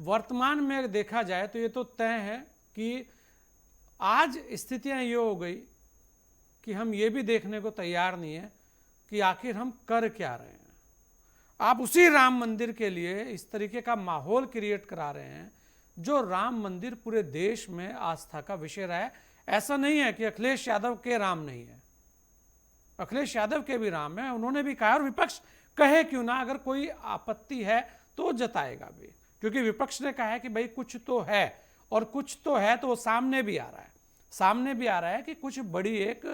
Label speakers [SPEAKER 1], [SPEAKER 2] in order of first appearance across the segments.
[SPEAKER 1] वर्तमान में देखा जाए तो ये तो तय है कि आज स्थितियां ये हो गई कि हम ये भी देखने को तैयार नहीं है कि आखिर हम कर क्या रहे हैं। आप उसी राम मंदिर के लिए इस तरीके का माहौल क्रिएट करा रहे हैं जो राम मंदिर पूरे देश में आस्था का विषय रहा है। ऐसा नहीं है कि अखिलेश यादव के राम नहीं है, अखिलेश यादव के भी राम है, उन्होंने भी कहा और विपक्ष कहे क्यों ना, अगर कोई आपत्ति है तो जताएगा भी, क्योंकि विपक्ष ने कहा है कि भाई कुछ तो है, और कुछ तो है तो वो सामने भी आ रहा है, सामने भी आ रहा है कि कुछ बड़ी एक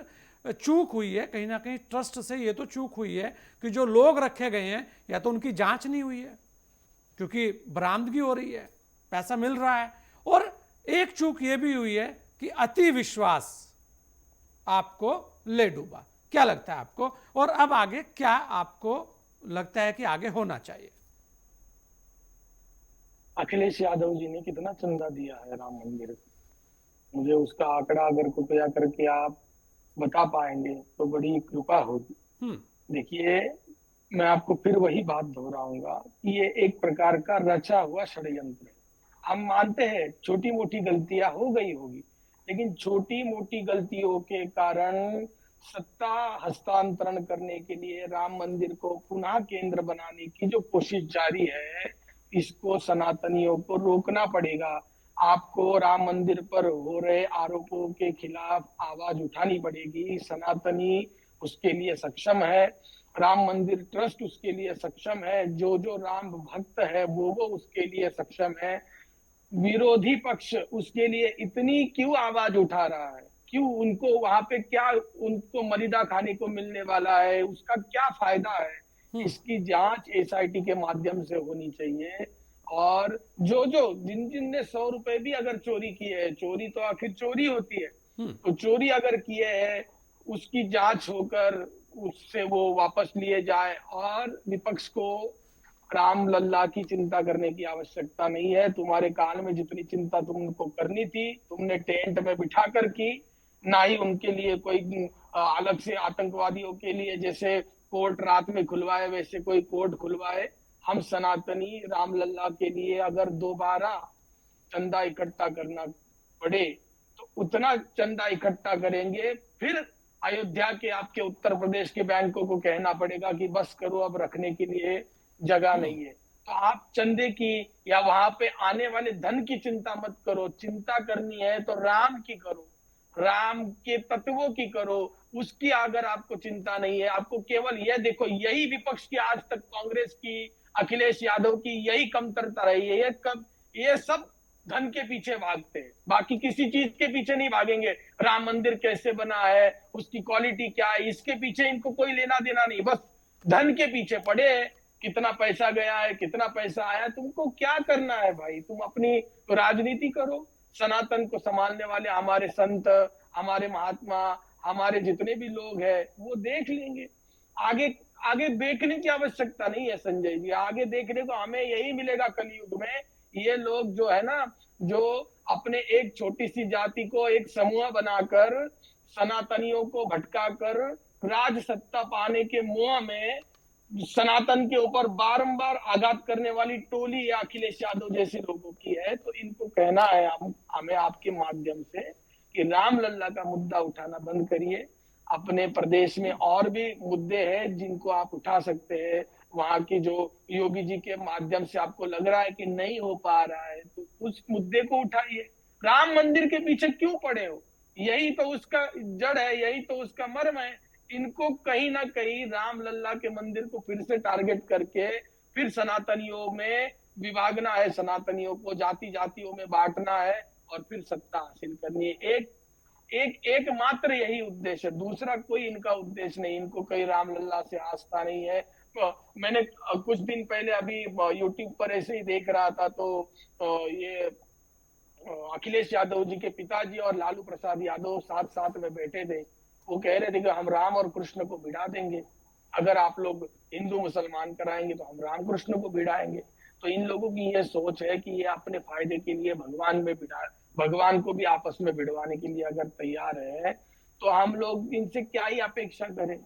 [SPEAKER 1] चूक हुई है कहीं ना कहीं ट्रस्ट से। ये तो चूक हुई है कि जो लोग रखे गए हैं या तो उनकी जांच नहीं हुई है क्योंकि बरामदगी हो रही है, पैसा मिल रहा है, और एक चूक ये भी हुई है कि अति विश्वास आपको ले डूबा। क्या लगता है आपको, और अब आगे क्या आपको लगता है कि आगे होना चाहिए?
[SPEAKER 2] अखिलेश यादव जी ने कितना चंदा दिया है राम मंदिर को? मुझे उसका आंकड़ा अगर कृपया करके आप बता पाएंगे तो बड़ी कृपा होगी।
[SPEAKER 1] हम्म।
[SPEAKER 2] देखिए, मैं आपको फिर वही बात दोहराऊंगा कि ये एक प्रकार का रचा हुआ षड्यंत्र है। हम मानते हैं छोटी मोटी गलतियां हो गई होगी, लेकिन छोटी मोटी गलतियों के कारण सत्ता हस्तांतरण करने के लिए राम मंदिर को पुनः केंद्र बनाने की जो कोशिश जारी है, इसको सनातनियों को रोकना पड़ेगा। आपको राम मंदिर पर हो रहे आरोपों के खिलाफ आवाज उठानी पड़ेगी। सनातनी उसके लिए सक्षम है, राम मंदिर ट्रस्ट उसके लिए सक्षम है, जो जो राम भक्त है वो उसके लिए सक्षम है। विरोधी पक्ष उसके लिए इतनी क्यों आवाज उठा रहा है? क्यों? उनको वहां पे क्या, उनको मलिदा खाने को मिलने वाला है? उसका क्या फायदा है?
[SPEAKER 1] हम्म।
[SPEAKER 2] इसकी जांच एसआईटी के माध्यम से होनी चाहिए। और जो जो जिन जिन ने 100 रुपए भी अगर चोरी किए हैं, चोरी तो आखिर चोरी होती है,
[SPEAKER 1] हम्म।
[SPEAKER 2] तो चोरी अगर किए हैं उसकी जांच होकर उससे वो वापस लिए जाए। और विपक्ष को राम लल्ला की चिंता करने की आवश्यकता नहीं है। तुम्हारे काल में जितनी चिंता तुमको करनी थी तुमने टेंट में बिठा कर की। ना ही उनके लिए कोई अलग से आतंकवादियों के लिए जैसे कोर्ट रात में खुलवाए वैसे कोई कोर्ट खुलवाए। हम सनातनी राम लल्ला के लिए अगर दोबारा चंदा इकट्ठा करना पड़े तो उतना चंदा इकट्ठा करेंगे। फिर अयोध्या के आपके उत्तर प्रदेश के बैंकों को कहना पड़ेगा कि बस करो, अब रखने के लिए जगह
[SPEAKER 1] हम्म।
[SPEAKER 2] नहीं है। तो आप चंदे की या वहां पे आने वाले धन की चिंता मत करो। चिंता करनी है तो राम की करो, राम के तत्वों की करो। उसकी अगर आपको चिंता नहीं है, आपको केवल यह देखो, यही विपक्ष की आज तक कांग्रेस की, अखिलेश यादव की यही कमतरता रही है। ये सब धन के पीछे भागते हैं, बाकी किसी चीज के पीछे नहीं भागेंगे। राम मंदिर कैसे बना है, उसकी क्वालिटी क्या है, इसके पीछे इनको कोई लेना देना नहीं। बस धन के पीछे पड़े हैं। कितना पैसा गया है, कितना पैसा आया, तुमको क्या करना है भाई? तुम अपनी राजनीति करो। सनातन को संभालने वाले हमारे संत, हमारे महात्मा, हमारे जितने भी लोग हैं वो देख लेंगे। आगे आगे देखने की आवश्यकता नहीं है संजय जी। आगे देखने को हमें यही मिलेगा कलयुग में। ये लोग जो है ना, जो अपने एक छोटी सी जाति को एक समूह बनाकर सनातनियों को भटकाकर राज सत्ता पाने के मोह में सनातन के ऊपर बारंबार आघात करने वाली टोली या अखिलेश यादव जैसे लोगों की है। तो इनको कहना है हमें आपके माध्यम से कि राम लल्ला का मुद्दा उठाना बंद करिए। अपने प्रदेश में और भी मुद्दे हैं जिनको आप उठा सकते हैं। वहां की जो योगी जी के माध्यम से आपको लग रहा है कि नहीं हो पा रहा है, तो उस मुद्दे को उठाइए। राम मंदिर के पीछे क्यों पड़े हो? यही तो उसका जड़ है, यही तो उसका मर्म है। इनको कहीं ना कहीं राम लल्ला के मंदिर को फिर से टारगेट करके फिर सनातनियों में विभागना है, सनातनियों को जाति जातियों में बांटना है और फिर सत्ता हासिल करनी है। एकमात्र यही उद्देश्य है, दूसरा कोई इनका उद्देश्य नहीं। इनको कहीं राम लल्ला से आस्था नहीं है। तो मैंने कुछ दिन पहले अभी यूट्यूब पर ऐसे ही देख रहा था, तो ये अखिलेश यादव जी के पिताजी और लालू प्रसाद यादव साथ साथ में बैठे थे। वो कह रहे थे कि हम राम और कृष्ण को भिड़ा देंगे, अगर आप लोग हिंदू मुसलमान कराएंगे तो हम राम कृष्ण को भिड़ाएंगे। तो इन लोगों की ये सोच है कि ये अपने फायदे के लिए भगवान को भी आपस में भिड़वाने के लिए अगर तैयार है, तो हम लोग इनसे क्या ही अपेक्षा करें?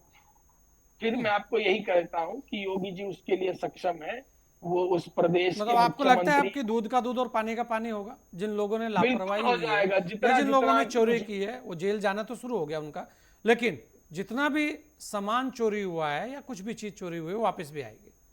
[SPEAKER 2] फिर मैं आपको यही कहता हूं कि योगी जी उसके लिए सक्षम है। वो उस प्रदेश
[SPEAKER 1] मतलब
[SPEAKER 2] के
[SPEAKER 1] आपको लगता है
[SPEAKER 2] मुख्यमंत्री।
[SPEAKER 1] आपकी दूध का दूध और पानी का पानी होगा? जिन लोगों ने
[SPEAKER 2] बिल्कुल
[SPEAKER 1] लापरवाही
[SPEAKER 2] हो
[SPEAKER 1] हुई है
[SPEAKER 2] जाएगा,
[SPEAKER 1] या
[SPEAKER 2] जितना
[SPEAKER 1] जिन लोगों
[SPEAKER 2] जितना
[SPEAKER 1] ने चोरी
[SPEAKER 2] मुझे
[SPEAKER 1] की है वो जेल जाना तो शुरू हो गया उनका, लेकिन जितना भी सामान चोरी हुआ है या कुछ भी चीज चोरी हुई है वो वापस भी आएगी।